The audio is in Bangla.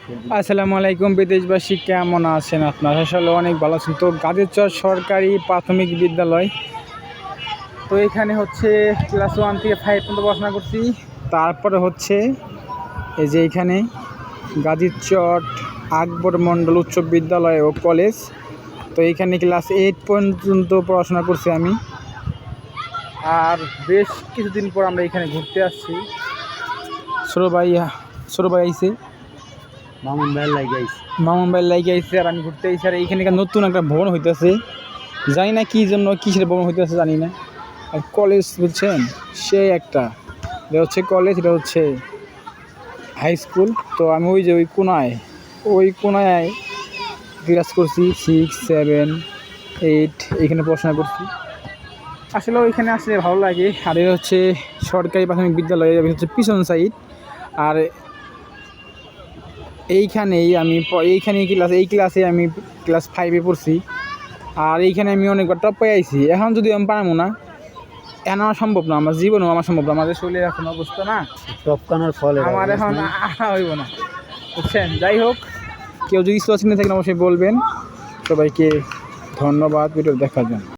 আসসালামু আলাইকুম বিদেশবাসী, কেমন আছেন আপনারা? আসলে অনেক ভালো আছেন। তো গাজীরচর সরকারি প্রাথমিক বিদ্যালয়, তো এখানে হচ্ছে ক্লাস 1 থেকে 5 পর্যন্ত পড়াশোনা করছি। তারপরে হচ্ছে এই যে এখানে গাজীরচর আকবর মণ্ডল উচ্চ বিদ্যালয় ও কলেজ, তো এইখানে ক্লাস 8 পর্যন্ত পড়াশোনা করছি আমি। আর বেশ কিছুদিন পর আমরা এখানে ঘুরতে আসছি। ছোটো ভাই আইছে, মামুন ভাইয়ের লাগে আইসে, আর আমি ঘুরতে আইসি। আর এইখানে নতুন একটা ভবন হইতেছে, জানি না কী জন্য, কিসের ভবন হইতেছে জানি না। আর কলেজ বুঝছেন, সে একটা, এটা হচ্ছে কলেজ, এটা হচ্ছে হাই স্কুল। তো আমি ওই যে ওই কোনায় ক্লাস করছি 6, 7, 8 এইখানে পড়াশোনা করছি। আসলে ওইখানে আসলে ভালো লাগে। আর এটা হচ্ছে সরকারি প্রাথমিক বিদ্যালয়, হচ্ছে পিছন সাইড। আর এই ক্লাসে আমি ক্লাস 5-এ পড়ছি। আর এইখানে আমি অনেকবার টপ পেয়ে আইছি। এখন যদি আমি পারবো না, এখন আমার সম্ভব না, আমার জীবনেও আমার সম্ভব না, আমাদের শরীরের এখন অবস্থা না, টপকানোর ফলে আমার এখন হইব না, বুঝছেন। যাই হোক, কেউ যদি চিনে থাকেন অবশ্যই বলবেন। সবাইকে ধন্যবাদ ভিডিও দেখার জন্য।